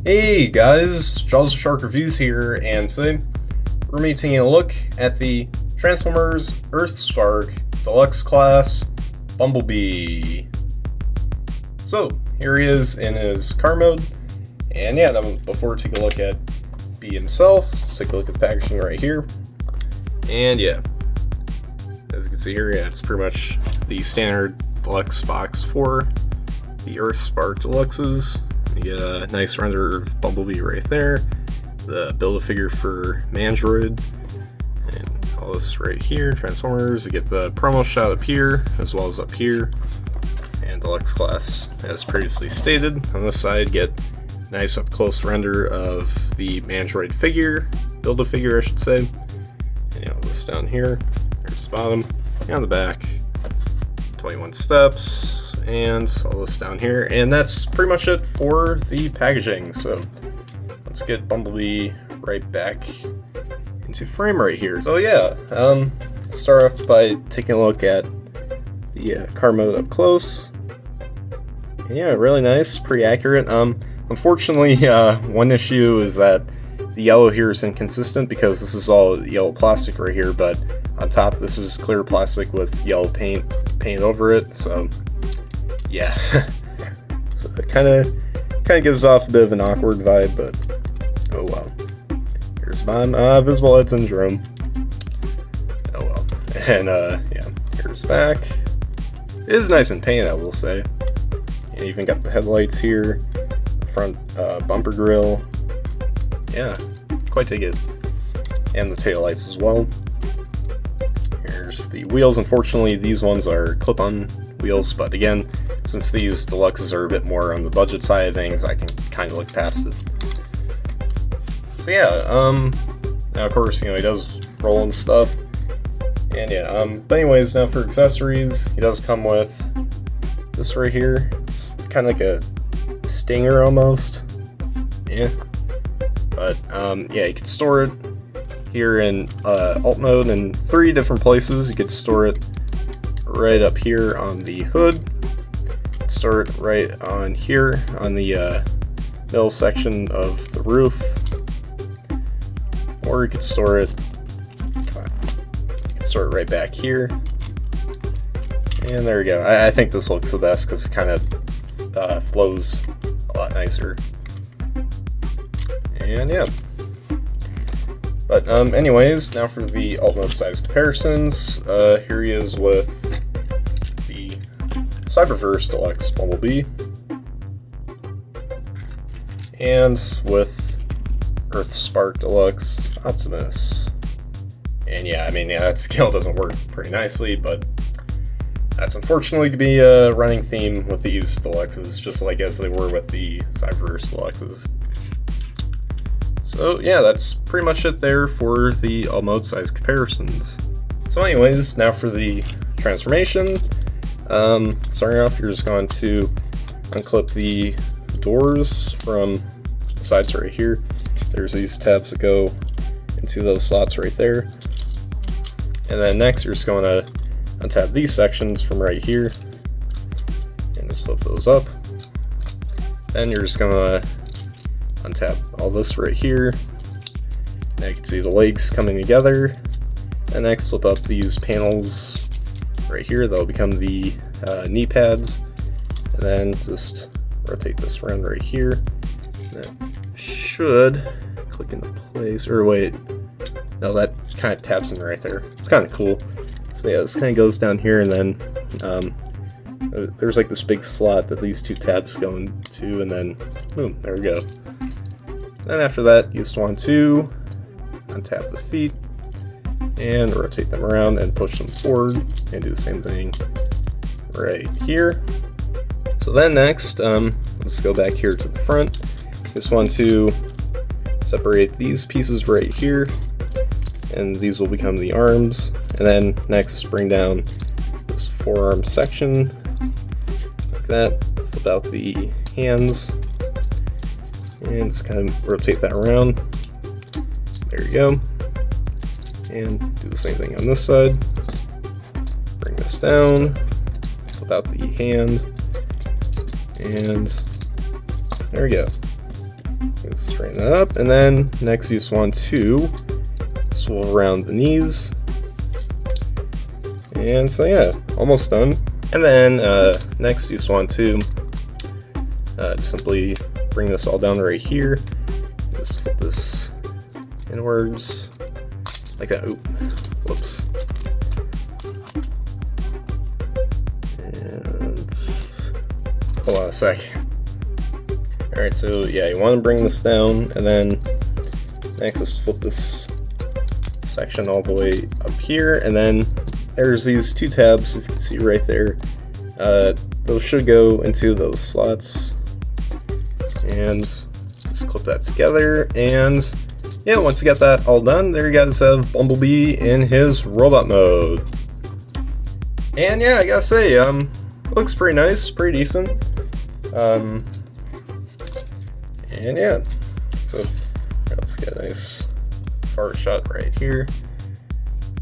Hey guys, Jaws of Shark Reviews here, and today we're going to be taking a look at the Transformers Earthspark Deluxe class Bumblebee. So, here he is in his car mode, and yeah, then before we take a look at B himself, let's take a look at the packaging right here. And yeah, as you can see here, yeah, it's pretty much the standard Deluxe box for the Earthspark Deluxes. You get a nice render of Bumblebee right there, the Build-A-Figure for Mandroid, and all this right here, Transformers. You get the promo shot up here, as well as up here, and Deluxe class, as previously stated. On this side, get a nice up-close render of the Mandroid figure, Build-A-Figure I should say, and you know, this down here, there's the bottom, and on the back, 21 steps, and all this down here, and that's pretty much it for the packaging. So let's get Bumblebee right back into frame right here. So yeah, start off by taking a look at the car mode up close. And yeah, really nice, pretty accurate. Unfortunately, one issue is that the yellow here is inconsistent because this is all yellow plastic right here, but on top this is clear plastic with yellow paint over it, so yeah. So it kind of gives off a bit of an awkward vibe, but oh well. Here's mine, visible head syndrome. Oh well. And yeah, here's back. It is nice and painted, I will say. You even got the headlights here, the front bumper grill. Yeah, quite take it. And the taillights as well. Here's the wheels. Unfortunately, these ones are clip-on wheels, but again, since these deluxes are a bit more on the budget side of things, I can kind of look past it. So yeah, now of course, you know, he does roll and stuff, and yeah, but anyways, now for accessories, he does come with this right here. It's kind of like a stinger almost, yeah, but yeah, you can store it here in alt mode in 3 different places. You could store it right up here on the hood, store it right on here on the middle section of the roof, or you could store it right back here. And there we go. I think this looks the best because it kind of flows a lot nicer. And yeah. But anyways, now for the alt mode size comparisons. Here he is with the Cyberverse Deluxe Bumblebee, and with Earthspark Deluxe Optimus. And yeah, I mean, yeah, that scale doesn't work pretty nicely, but that's unfortunately to be a running theme with these deluxes, just like as they were with the Cyberverse Deluxes. So yeah, that's pretty much it there for the alt mode size comparisons. So anyways, now for the transformation. Starting off, you're just going to unclip the doors from the sides right here. There's these tabs that go into those slots right there. And then next, you're just going to untap these sections from right here and just flip those up. Then you're just going to untap all this right here. Now you can see the legs coming together. And next, flip up these panels right here. That'll become the knee pads. And then just rotate this around right here. That should click into place. Or wait, no, that kind of taps in right there. It's kind of cool. So yeah, this kind of goes down here, and then there's like this big slot that these 2 tabs go into, and then boom, there we go. Then after that, you just want to untap the feet and rotate them around and push them forward, and do the same thing right here. So then next, let's go back here to the front. Just want to separate these pieces right here, and these will become the arms. And then next, bring down this forearm section like that. Flip out the hands, and just kind of rotate that around. There you go. And do the same thing on this side. Bring this down, flip out the hand, and there we go. straighten that up, and then next you just want to swivel around the knees. And so yeah, almost done. And then next you just want to simply bring this all down right here. Just flip this inwards like that. Oop, whoops. And hold on a sec. Alright, so yeah, you want to bring this down, and then next just flip this section all the way up here, and then there's these two tabs, if you can see right there. Those should go into those slots, and just clip that together. And yeah, once you get that all done, there you guys have Bumblebee in his robot mode. And yeah, I gotta say, looks pretty nice, pretty decent. And yeah, so let's get a nice far shot right here.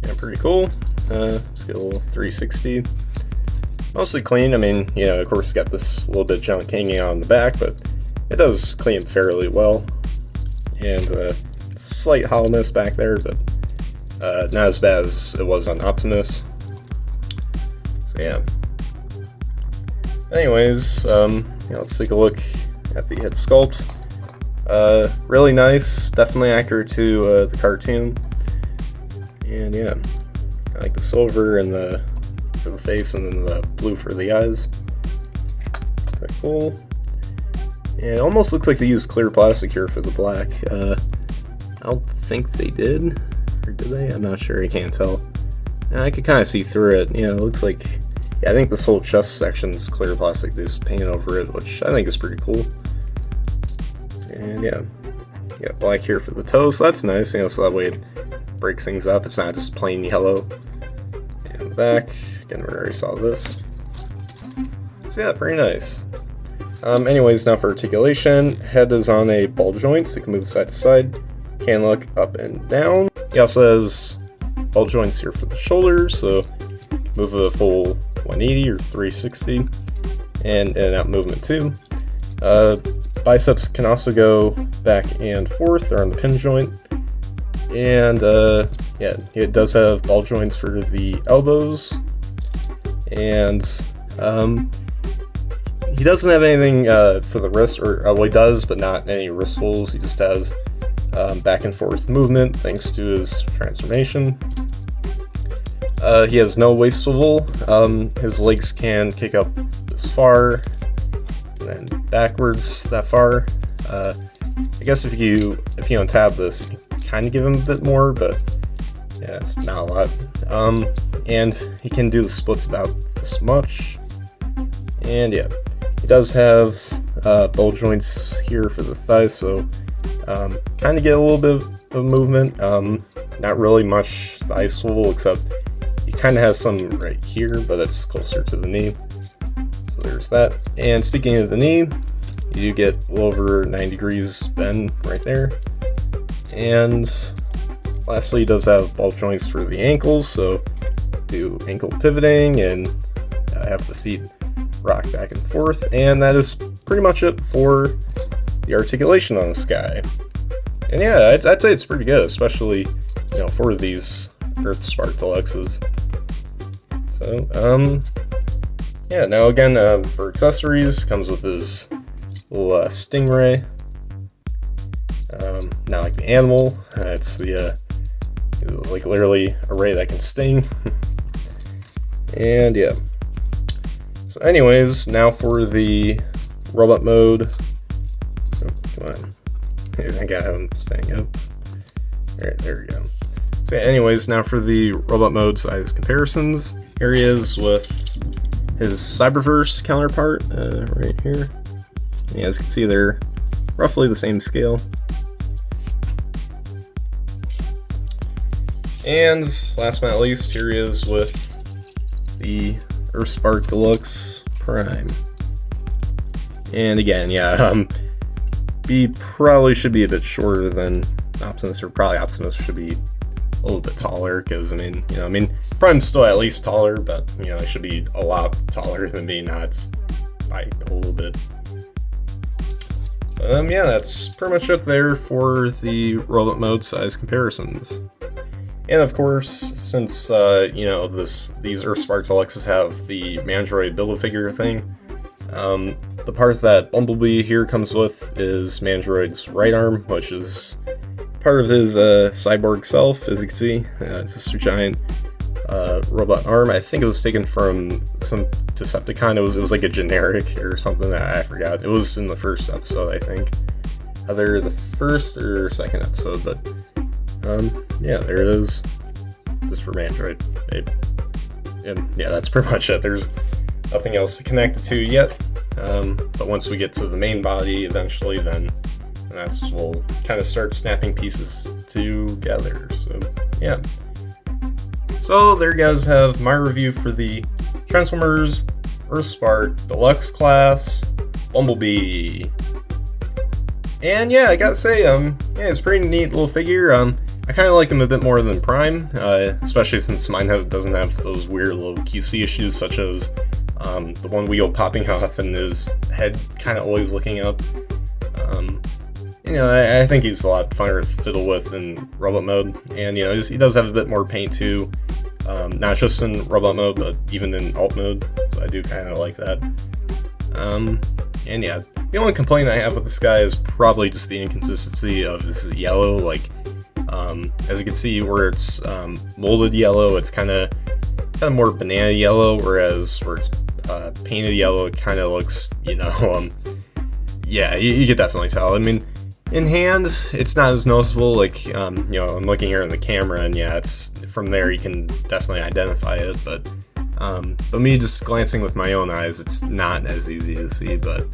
Yeah, pretty cool. Let's get a little 360. Mostly clean. I mean, you know, of course, it's got this little bit of junk hanging out on the back, but it does clean fairly well. And slight hollowness back there, but not as bad as it was on Optimus. So yeah. Anyways, let's take a look at the head sculpt. Really nice, definitely accurate to the cartoon. And yeah, I like the silver and the for the face, and then the blue for the eyes. Pretty cool. And it almost looks like they used clear plastic here for the black. I don't think they did, or did they? I'm not sure. I can't tell. I could kind of see through it. You know, it looks like, yeah, I think this whole chest section is clear plastic. They just paint over it, which I think is pretty cool. And yeah, you got black here for the toes, so that's nice, you know, so that way it breaks things up. It's not just plain yellow. And the back, again, we already saw this. So yeah, pretty nice. Anyways, now for articulation, head is on a ball joint, so you can move side to side. Can look up and down. He also has ball joints here for the shoulders, so move a full 180 or 360, and in and out movement too. Biceps can also go back and forth. They're on the pin joint. And yeah, it does have ball joints for the elbows. And he doesn't have anything for the wrist, or well, he does, but not any wrist holes. He just has back and forth movement thanks to his transformation. He has no waist swivel. His legs can kick up this far and then backwards that far. I guess if you untab this, you can kind of give him a bit more, but yeah, it's not a lot. And he can do the splits about this much. And yeah, he does have ball joints here for the thighs, so kind of get a little bit of movement. Not really much thigh swivel, except he kind of has some right here, but it's closer to the knee. So there's that. And speaking of the knee, you do get a little over 9 degrees bend right there. And lastly, he does have ball joints for the ankles, so do ankle pivoting and have the feet rock back and forth. And that is pretty much it for the articulation on this guy. And yeah, I'd say it's pretty good, especially, you know, for these Earthspark Deluxes. So, yeah, now again, for accessories, comes with his little stingray. Not like the animal, it's the, like literally a ray that can sting. And yeah. So anyways, now for the robot mode. Oh, come on. I think I have him staying up. Alright, there we go. So anyways, now for the robot mode size comparisons. Here he is with his Cyberverse counterpart, right here. And as you can see, they're roughly the same scale. And last but not least, here he is with the Earthspark Deluxe Prime. And again, yeah, he probably should be a bit shorter than Optimus, or probably Optimus should be a little bit taller, because I mean, Prime's still at least taller, but you know, it should be a lot taller than me, not just by a little bit. Yeah, that's pretty much it there for the robot mode size comparisons. And of course, since you know, these Earthspark Deluxes have the Mandroid Build-A-Figure thing, the part that Bumblebee here comes with is Mandroid's right arm, which is part of his cyborg self, as you can see. It's just a giant robot arm. I think it was taken from some Decepticon. It was like a generic or something. I forgot. It was in the first episode, I think. Either the first or second episode, but yeah, there it is. Just for Mandroid. And yeah, that's pretty much it. There's nothing else to connect it to yet. But once we get to the main body eventually, then that's we'll kind of start snapping pieces together. So yeah. So there you guys have my review for the Transformers Earthspark Deluxe class Bumblebee. And yeah, I gotta say, yeah, it's a pretty neat little figure. I kind of like him a bit more than Prime, especially since mine doesn't have those weird little QC issues, such as the one wheel popping off and his head kind of always looking up. You know, I think he's a lot funner to fiddle with in robot mode, and you know, he does have a bit more paint too, not just in robot mode, but even in alt mode. So I do kind of like that. And yeah, the only complaint I have with this guy is probably just the inconsistency of this yellow. Like, as you can see, where it's molded yellow, it's kind of more banana yellow, whereas where it's painted yellow, it kind of looks, you know, yeah, you could definitely tell. I mean, in hand, it's not as noticeable. Like, you know, I'm looking here in the camera, and yeah, it's from there you can definitely identify it. But me just glancing with my own eyes, it's not as easy to see. But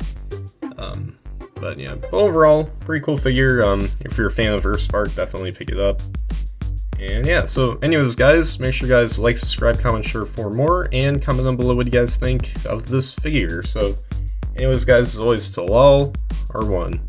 yeah, but overall, pretty cool figure. If you're a fan of Earthspark, definitely pick it up. And yeah, so anyways, guys, make sure you guys like, subscribe, comment, share for more, and comment down below what you guys think of this figure. So anyways, guys, as always, till all are one.